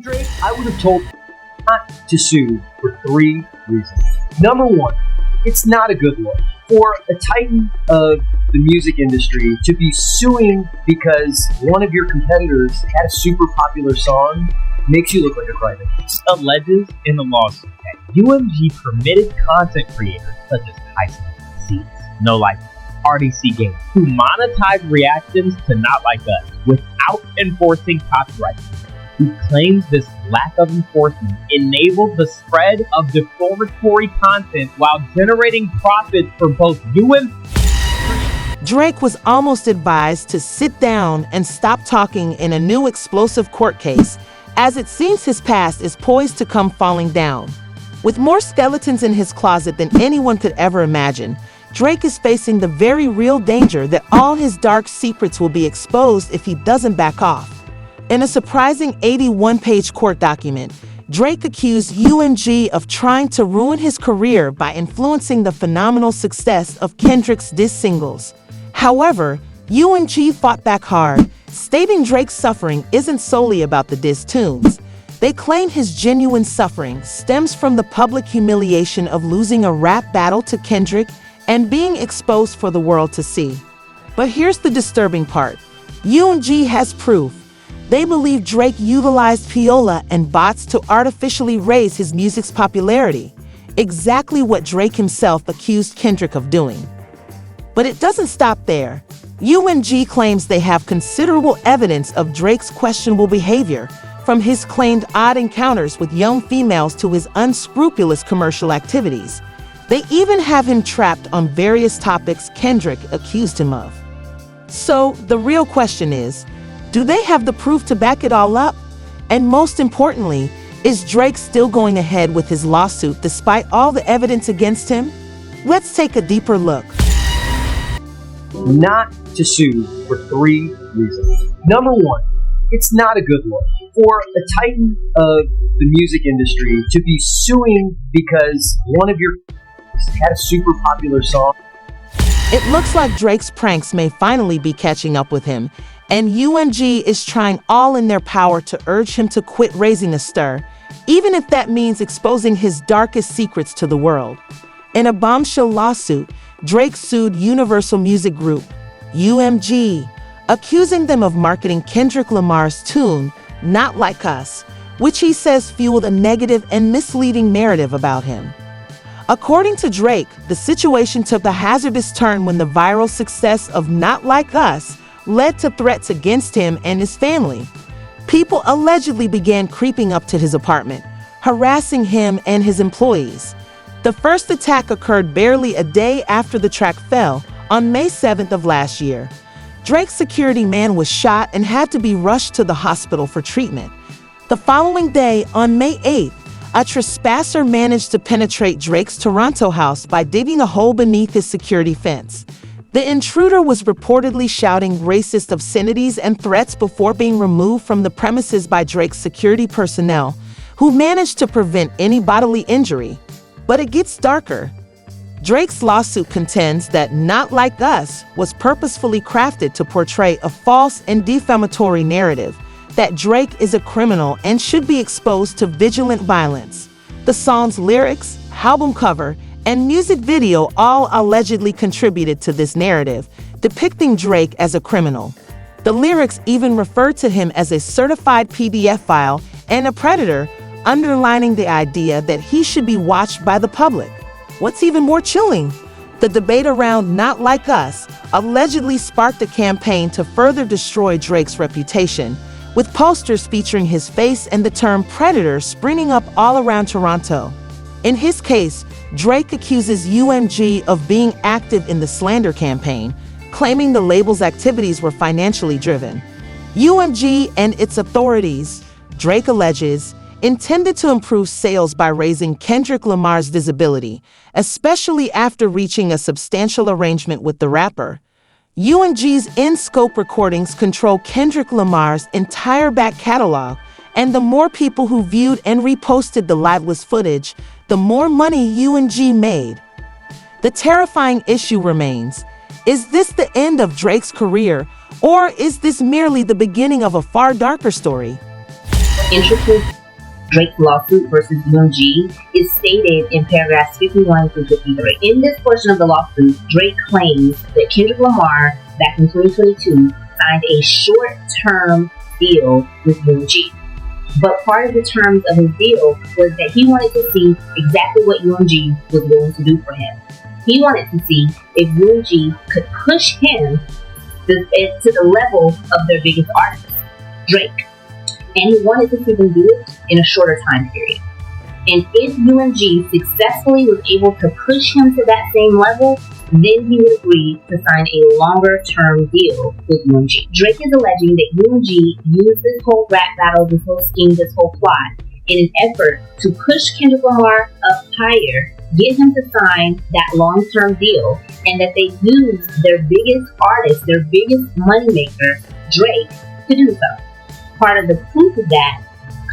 Drake, I would have told not to sue for 3 reasons. Number one, it's not a good look for a titan of the music industry to be suing because one of your competitors had a super popular song. Makes you look like a crybaby. Alleges in the lawsuit that UMG permitted content creators such as Tyson Seeds, No Life, RDC Games to monetize reactions to Not Like Us without enforcing copyright. He claims this lack of enforcement enabled the spread of defamatory content while generating profits for both UMG. Drake was almost advised to sit down and stop talking in a new explosive court case, as it seems his past is poised to come falling down. With more skeletons in his closet than anyone could ever imagine, Drake is facing the very real danger that all his dark secrets will be exposed if he doesn't back off. In a surprising 81-page court document, Drake accused UMG of trying to ruin his career by influencing the phenomenal success of Kendrick's diss singles. However, UMG fought back hard, stating Drake's suffering isn't solely about the diss tunes. They claim his genuine suffering stems from the public humiliation of losing a rap battle to Kendrick and being exposed for the world to see. But here's the disturbing part. UMG has proof. They believe Drake utilized Piola and bots to artificially raise his music's popularity, exactly what Drake himself accused Kendrick of doing. But it doesn't stop there. UMG claims they have considerable evidence of Drake's questionable behavior, from his claimed odd encounters with young females to his unscrupulous commercial activities. They even have him trapped on various topics Kendrick accused him of. So, the real question is, do they have the proof to back it all up? And most importantly, is Drake still going ahead with his lawsuit despite all the evidence against him? Let's take a deeper look. Not to sue for 3 reasons. Number one, it's not a good look for a titan of the music industry to be suing because one of your had a super popular song. It looks like Drake's pranks may finally be catching up with him, and UMG is trying all in their power to urge him to quit raising a stir, even if that means exposing his darkest secrets to the world. In a bombshell lawsuit, Drake sued Universal Music Group, UMG, accusing them of marketing Kendrick Lamar's tune, Not Like Us, which he says fueled a negative and misleading narrative about him. According to Drake, the situation took a hazardous turn when the viral success of Not Like Us led to threats against him and his family. People allegedly began creeping up to his apartment, harassing him and his employees. The first attack occurred barely a day after the track fell, on May 7th of last year. Drake's security man was shot and had to be rushed to the hospital for treatment. The following day, on May 8th, a trespasser managed to penetrate Drake's Toronto house by digging a hole beneath his security fence. The intruder was reportedly shouting racist obscenities and threats before being removed from the premises by Drake's security personnel, who managed to prevent any bodily injury. But it gets darker. Drake's lawsuit contends that Not Like Us was purposefully crafted to portray a false and defamatory narrative that Drake is a criminal and should be exposed to vigilant violence. The song's lyrics, album cover, and music video all allegedly contributed to this narrative, depicting Drake as a criminal. The lyrics even refer to him as a certified PDF file and a predator, underlining the idea that he should be watched by the public. What's even more chilling? The debate around Not Like Us allegedly sparked a campaign to further destroy Drake's reputation, with posters featuring his face and the term predator springing up all around Toronto. In his case, Drake accuses UMG of being active in the slander campaign, claiming the label's activities were financially driven. UMG and its authorities, Drake alleges, intended to improve sales by raising Kendrick Lamar's visibility, especially after reaching a substantial arrangement with the rapper. UMG's in-scope recordings control Kendrick Lamar's entire back catalog, and the more people who viewed and reposted the liveless footage, the more money UMG made. The terrifying issue remains, is this the end of Drake's career, or is this merely the beginning of a far darker story? Interesting. Drake's lawsuit versus UMG is stated in paragraphs 51 through 53. In this portion of the lawsuit, Drake claims that Kendrick Lamar, back in 2022, signed a short-term deal with UMG. But part of the terms of his deal was that he wanted to see exactly what UMG was willing to do for him. He wanted to see if UMG could push him to the level of their biggest artist, Drake. And he wanted to see them do it in a shorter time period. And if UMG successfully was able to push him to that same level, then he would agree to sign a longer-term deal with UMG. Drake is alleging that UMG used this whole rap battle, this whole scheme, this whole plot in an effort to push Kendrick Lamar up higher, get him to sign that long-term deal, and that they used their biggest artist, their biggest moneymaker, Drake, to do so. Part of the proof of that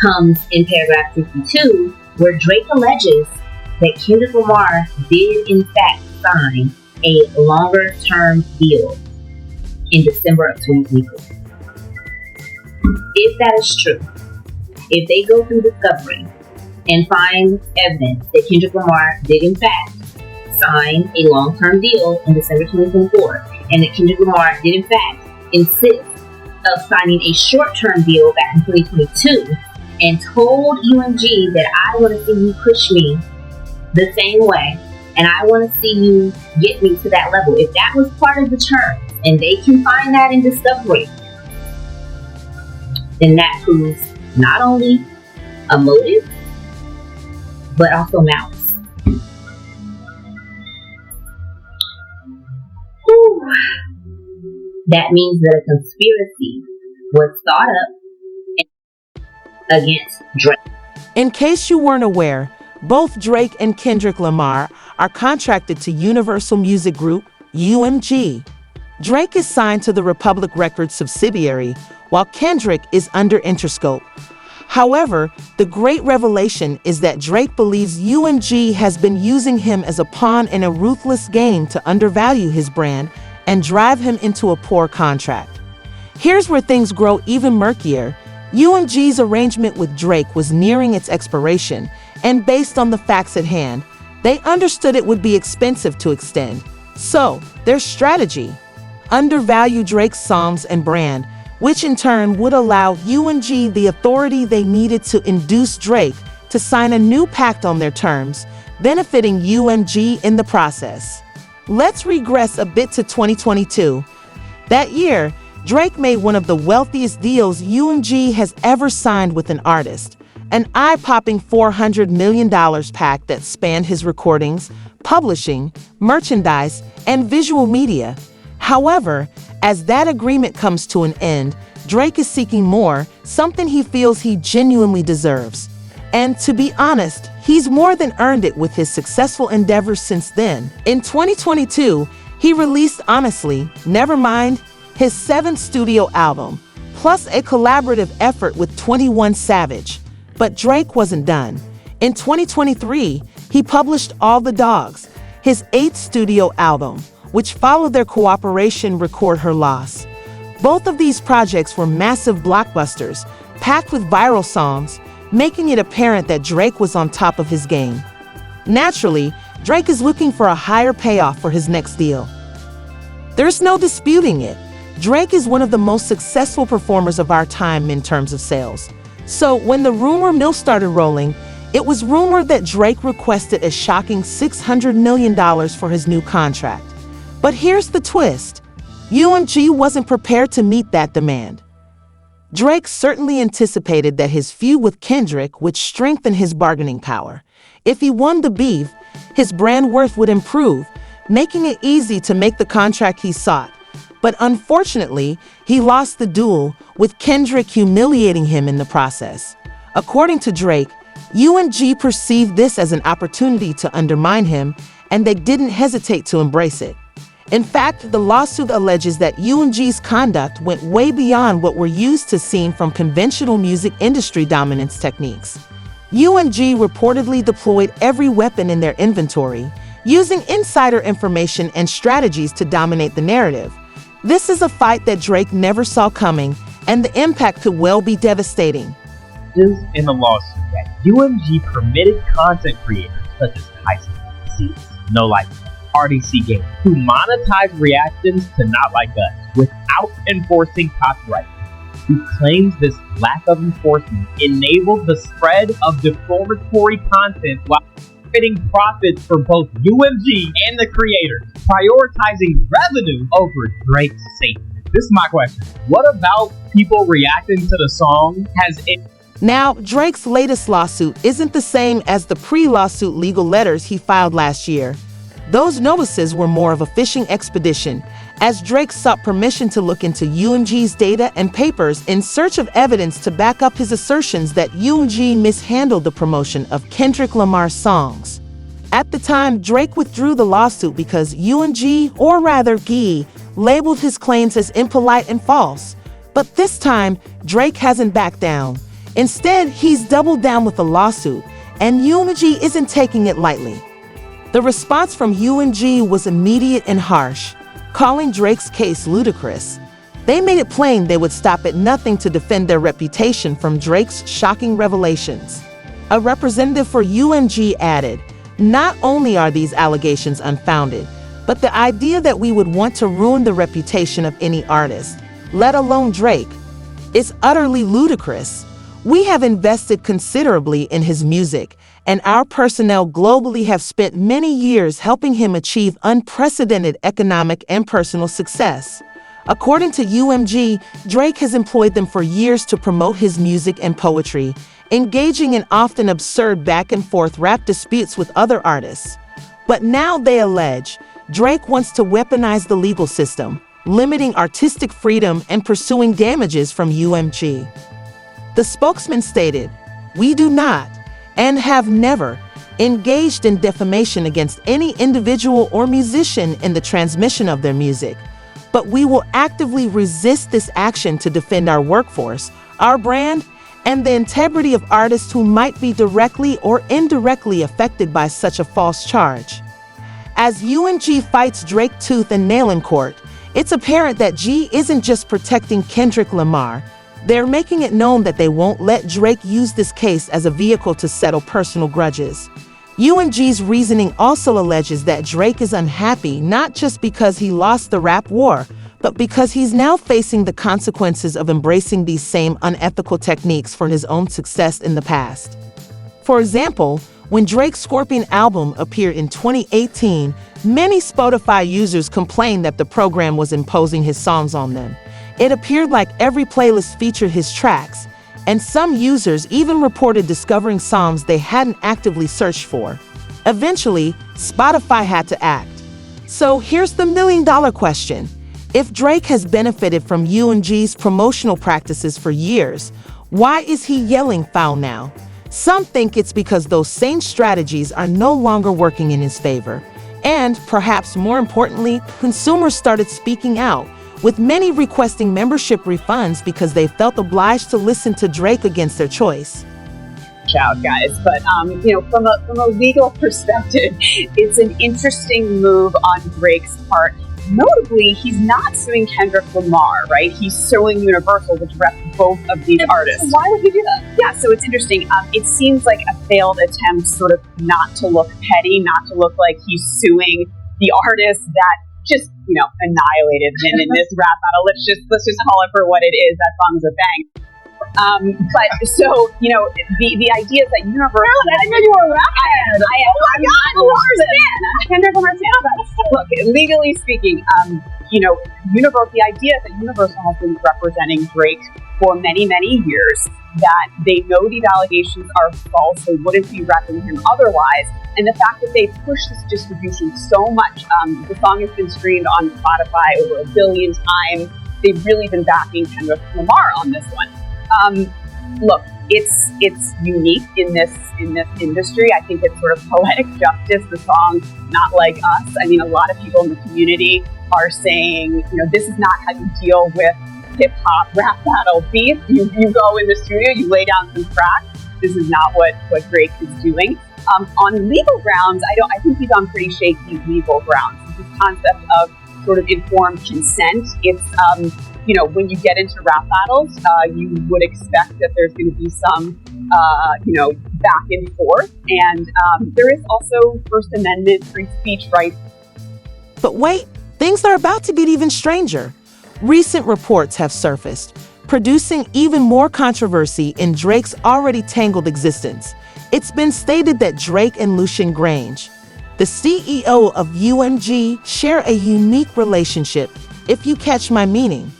comes in paragraph 52, where Drake alleges that Kendrick Lamar did in fact sign a longer-term deal in December of 2023. If that is true, if they go through discovery and find evidence that Kendrick Lamar did in fact sign a long-term deal in December 2024, and that Kendrick Lamar did in fact insist of signing a short-term deal back in 2022 and told UMG that I want to see you push me the same way and I want to see you get me to that level. If that was part of the terms and they can find that in discovery, then that proves not only a motive but also malice. Whew. That means that a conspiracy was thought up against Drake. In case you weren't aware, both Drake and Kendrick Lamar are contracted to Universal Music Group, UMG. Drake is signed to the Republic Records subsidiary, while Kendrick is under Interscope. However, the great revelation is that Drake believes UMG has been using him as a pawn in a ruthless game to undervalue his brand and drive him into a poor contract. Here's where things grow even murkier. UMG's arrangement with Drake was nearing its expiration, and based on the facts at hand, they understood it would be expensive to extend. So, their strategy: undervalue Drake's songs and brand, which in turn would allow UMG the authority they needed to induce Drake to sign a new pact on their terms, benefiting UMG in the process. Let's regress a bit to 2022. That year, Drake made one of the wealthiest deals UMG has ever signed with an artist, an eye-popping $400 million pact that spanned his recordings, publishing, merchandise, and visual media. However, as that agreement comes to an end, Drake is seeking more, something he feels he genuinely deserves. And to be honest, he's more than earned it with his successful endeavors since then. In 2022, he released Honestly, Nevermind, his 7th studio album, plus a collaborative effort with 21 Savage. But Drake wasn't done. In 2023, he published All the Dogs, his 8th studio album, which followed their cooperation Record Her Loss. Both of these projects were massive blockbusters, packed with viral songs, making it apparent that Drake was on top of his game. Naturally, Drake is looking for a higher payoff for his next deal. There's no disputing it. Drake is one of the most successful performers of our time in terms of sales. So when the rumor mill started rolling, it was rumored that Drake requested a shocking $600 million for his new contract. But here's the twist. UMG wasn't prepared to meet that demand. Drake certainly anticipated that his feud with Kendrick would strengthen his bargaining power. If he won the beef, his brand worth would improve, making it easy to make the contract he sought. But unfortunately, he lost the duel, with Kendrick humiliating him in the process. According to Drake, UMG perceived this as an opportunity to undermine him, and they didn't hesitate to embrace it. In fact, the lawsuit alleges that UMG's conduct went way beyond what we're used to seeing from conventional music industry dominance techniques. UMG reportedly deployed every weapon in their inventory, using insider information and strategies to dominate the narrative. This is a fight that Drake never saw coming, and the impact could well be devastating. alleges in the lawsuit that UMG permitted content creators such as Tyson Seats, No Life, RDC Games, who monetize reactions to Not Like Us without enforcing copyright. He claims this lack of enforcement enabled the spread of defamatory content while generating profits for both UMG and the creators, prioritizing revenue over Drake's safety. This is my question. What about people reacting to the song has it? Now, Drake's latest lawsuit isn't the same as the pre-lawsuit legal letters he filed last year. Those notices were more of a fishing expedition, as Drake sought permission to look into UMG's data and papers in search of evidence to back up his assertions that UMG mishandled the promotion of Kendrick Lamar's songs. At the time, Drake withdrew the lawsuit because UMG, or rather GE, labeled his claims as impolite and false. But this time, Drake hasn't backed down. Instead, he's doubled down with a lawsuit, and UMG isn't taking it lightly. The response from UMG was immediate and harsh, calling Drake's case ludicrous. They made it plain they would stop at nothing to defend their reputation from Drake's shocking revelations. A representative for UMG added, "Not only are these allegations unfounded, but the idea that we would want to ruin the reputation of any artist, let alone Drake, is utterly ludicrous. We have invested considerably in his music, and our personnel globally have spent many years helping him achieve unprecedented economic and personal success." According to UMG, Drake has employed them for years to promote his music and poetry, engaging in often absurd back-and-forth rap disputes with other artists. But now they allege Drake wants to weaponize the legal system, limiting artistic freedom and pursuing damages from UMG. The spokesman stated, "We do not, and have never, engaged in defamation against any individual or musician in the transmission of their music, but we will actively resist this action to defend our workforce, our brand, and the integrity of artists who might be directly or indirectly affected by such a false charge." As UMG fights Drake tooth and nail in court, it's apparent that G isn't just protecting Kendrick Lamar. They're making it known that they won't let Drake use this case as a vehicle to settle personal grudges. UMG's reasoning also alleges that Drake is unhappy not just because he lost the rap war, but because he's now facing the consequences of embracing these same unethical techniques for his own success in the past. For example, when Drake's Scorpion album appeared in 2018, many Spotify users complained that the program was imposing his songs on them. It appeared like every playlist featured his tracks, and some users even reported discovering songs they hadn't actively searched for. Eventually, Spotify had to act. So here's the million-dollar question. If Drake has benefited from UMG's promotional practices for years, why is he yelling foul now? Some think it's because those same strategies are no longer working in his favor. And, perhaps more importantly, consumers started speaking out, with many requesting membership refunds because they felt obliged to listen to Drake against their choice. Out, guys, but from a legal perspective, it's an interesting move on Drake's part. Notably, he's not suing Kendrick Lamar, right? He's suing Universal, which reps both of these artists. Why would he do that? Yeah, so it's interesting. It seems like a failed attempt, sort of not to look petty, not to look like he's suing the artist that just annihilated him in this rap battle. Let's just call it for what it is. That song's a bang. But so the idea is that Universal. I didn't know you were a rap fan. I'm a Lamar's fan. Kendrick Lamar's fan. But look, legally speaking, Universal. The idea is that Universal has been representing Drake for many, many years. That they know these allegations are false. They wouldn't be repping him otherwise. And the fact that they push this distribution so much, the song has been streamed on Spotify over 1 billion times. They've really been backing Kendrick Lamar on this one. Look, it's unique in this industry. I think it's sort of poetic justice. The song "Not Like Us." I mean, a lot of people in the community are saying, this is not how you deal with hip hop rap battle beef. You go in the studio, you lay down some tracks. This is not what Drake is doing. On legal grounds, I think he's on pretty shaky legal grounds. This concept of sort of informed consent. It's when you get into rap battles, you would expect that there's going to be some, back and forth. And there is also First Amendment free speech rights. But wait, things are about to get even stranger. Recent reports have surfaced, producing even more controversy in Drake's already tangled existence. It's been stated that Drake and Lucian Grange, the CEO of UMG, share a unique relationship, if you catch my meaning.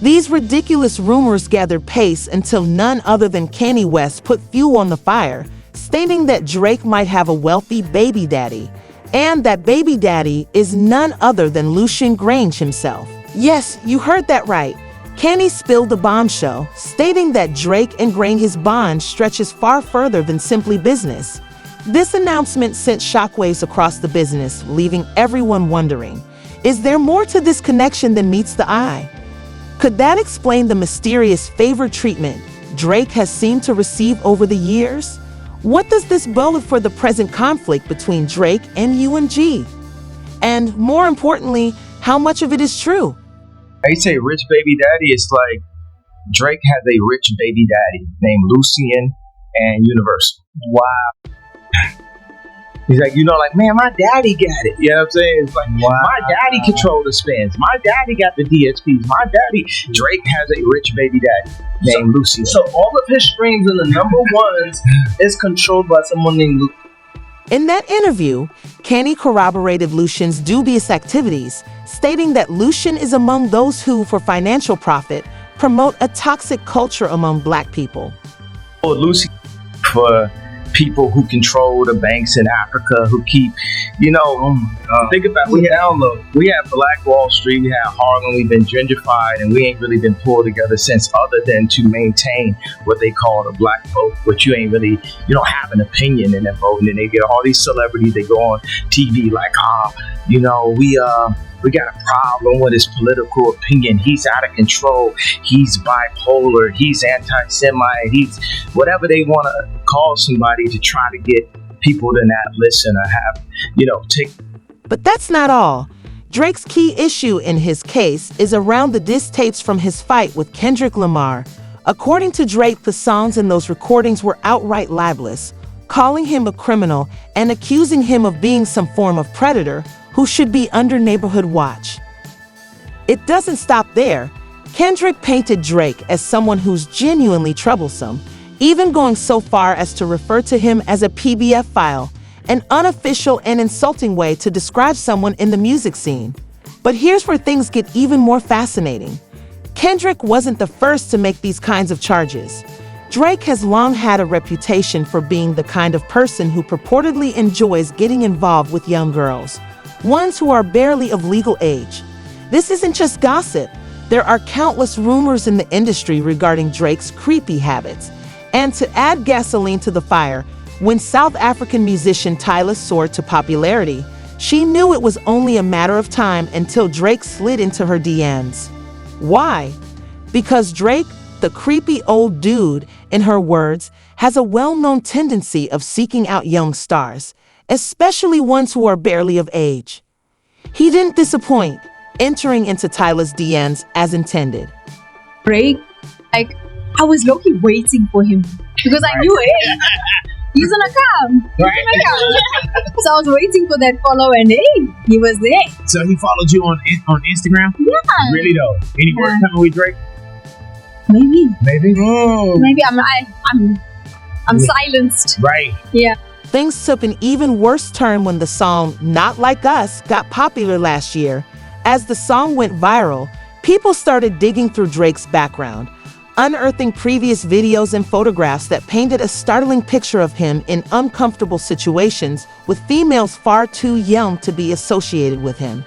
These ridiculous rumors gathered pace until none other than Kanye West put fuel on the fire, stating that Drake might have a wealthy baby daddy, and that baby daddy is none other than Lucian Grange himself. Yes, you heard that right. Kanye spilled the bombshell, stating that Drake and Grange's bond stretches far further than simply business. This announcement sent shockwaves across the business, leaving everyone wondering, is there more to this connection than meets the eye? Could that explain the mysterious favored treatment Drake has seemed to receive over the years? What does this bode for the present conflict between Drake and UMG? And more importantly, how much of it is true? They say rich baby daddy. It's like Drake has a rich baby daddy named Lucian and Universal. Wow. He's like, man, my daddy got it. You know what I'm saying? It's like, wow. My daddy controlled the spins. My daddy got the DSPs. My daddy, Drake has a rich baby daddy named Lucian. So all of his streams and the number ones is controlled by someone named Lucian. In that interview, Kanye corroborated Lucian's dubious activities, stating that Lucian is among those who, for financial profit, promote a toxic culture among Black people. Oh, Lucian for people who control the banks in Africa, who keep, think about it. We have Black Wall Street, we have Harlem, we've been gentrified, and we ain't really been pulled together since, other than to maintain what they call the Black vote, but you don't have an opinion in that vote. And then they get all these celebrities, they go on TV like, we got a problem with his political opinion. He's out of control. He's bipolar. He's anti-Semite. He's whatever they want to call somebody to try to get people to not listen or have, take. But that's not all. Drake's key issue in his case is around the diss tapes from his fight with Kendrick Lamar. According to Drake, the songs in those recordings were outright libelous, calling him a criminal and accusing him of being some form of predator who should be under neighborhood watch. It doesn't stop there. Kendrick painted Drake as someone who's genuinely troublesome, even going so far as to refer to him as a PBF file, an unofficial and insulting way to describe someone in the music scene. But here's where things get even more fascinating. Kendrick wasn't the first to make these kinds of charges. Drake has long had a reputation for being the kind of person who purportedly enjoys getting involved with young girls, ones who are barely of legal age. This isn't just gossip. There are countless rumors in the industry regarding Drake's creepy habits. And to add gasoline to the fire, when South African musician Tyla soared to popularity, she knew it was only a matter of time until Drake slid into her DMs. Why? Because Drake, the creepy old dude, in her words, has a well-known tendency of seeking out young stars, especially ones who are barely of age. He didn't disappoint, entering into Tyla's DMs as intended. Drake, I was low-key waiting for him because I knew it. He's gonna come. So I was waiting for that follow, and hey, he was there. So he followed you on Instagram? Yeah. Really though? Any work coming with Drake? Maybe. Maybe I'm silenced. Right. Yeah. Things took an even worse turn when the song Not Like Us got popular last year. As the song went viral, people started digging through Drake's background, unearthing previous videos and photographs that painted a startling picture of him in uncomfortable situations with females far too young to be associated with him.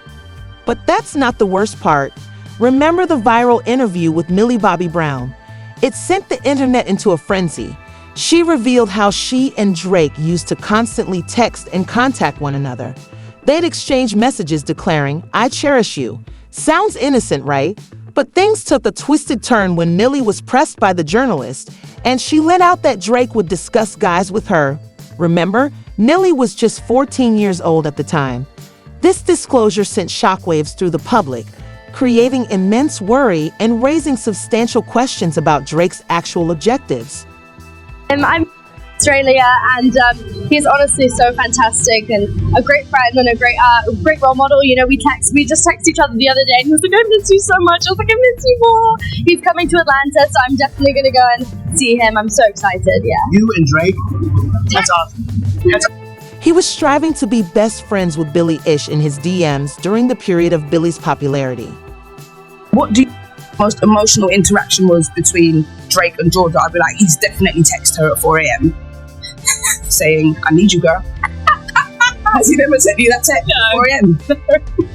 But that's not the worst part. Remember the viral interview with Millie Bobby Brown? It sent the internet into a frenzy. She revealed how she and Drake used to constantly text and contact one another. They'd exchange messages declaring, "I cherish you." Sounds innocent, right? But things took a twisted turn when Millie was pressed by the journalist, and she let out that Drake would discuss guys with her. Remember, Millie was just 14 years old at the time. This disclosure sent shockwaves through the public. creating immense worry and raising substantial questions about Drake's actual objectives. I'm Australia, and he's honestly so fantastic and a great friend and a great role model. You know, we just texted each other the other day, and he was like, "I miss you so much." I was like, "I miss you more." He's coming to Atlanta, so I'm definitely gonna go and see him. I'm so excited. Yeah. You and Drake, that's awesome. He was striving to be best friends with Billie Eilish in his DMs during the period of Billie's popularity. What do you think the most emotional interaction was between Drake and Georgia? I'd be like, he's definitely texted her at 4 a.m. saying, "I need you, girl." Has he never sent you that text at 4 a.m.?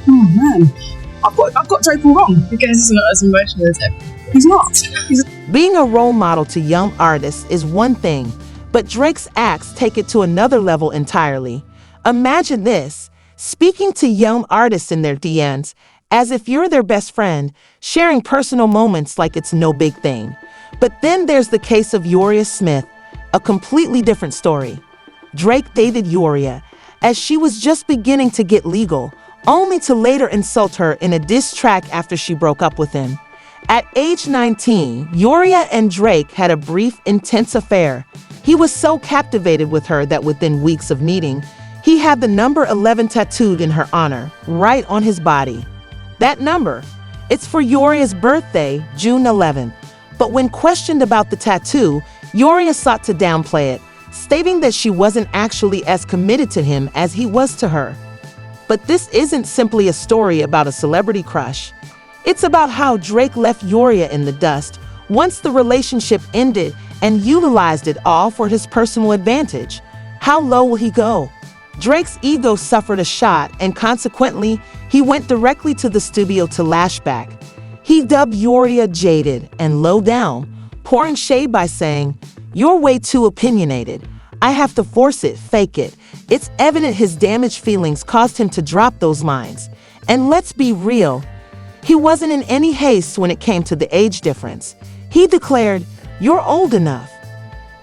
Oh man, I've got Drake all wrong. Because he's not as emotional as ever. He's not. Being a role model to young artists is one thing, but Drake's acts take it to another level entirely. Imagine this, speaking to young artists in their DMs as if you're their best friend, sharing personal moments like it's no big thing. But then there's the case of Uriah Smith, a completely different story. Drake dated Uriah as she was just beginning to get legal, only to later insult her in a diss track after she broke up with him. At age 19, Uriah and Drake had a brief, intense affair. He was so captivated with her that within weeks of meeting, he had the number 11 tattooed in her honor, right on his body. That number, it's for Uriah's birthday, June 11th. But when questioned about the tattoo, Uriah sought to downplay it, stating that she wasn't actually as committed to him as he was to her. But this isn't simply a story about a celebrity crush. It's about how Drake left Uriah in the dust once the relationship ended and utilized it all for his personal advantage. How low will he go? Drake's ego suffered a shot, and consequently, he went directly to the studio to lash back. He dubbed Uriah jaded and low down, pouring shade by saying, "You're way too opinionated. I have to force it, fake it." It's evident his damaged feelings caused him to drop those lines. And let's be real, he wasn't in any haste when it came to the age difference. He declared, "You're old enough."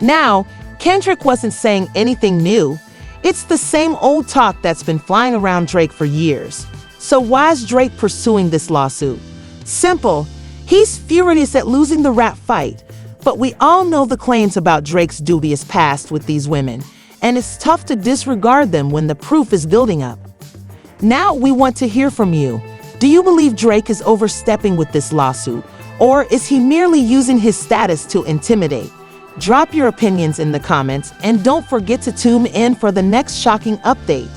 Now, Kendrick wasn't saying anything new. It's the same old talk that's been flying around Drake for years. So why is Drake pursuing this lawsuit? Simple. He's furious at losing the rap fight. But we all know the claims about Drake's dubious past with these women, and it's tough to disregard them when the proof is building up. Now we want to hear from you. Do you believe Drake is overstepping with this lawsuit, or is he merely using his status to intimidate? Drop your opinions in the comments, and don't forget to tune in for the next shocking update.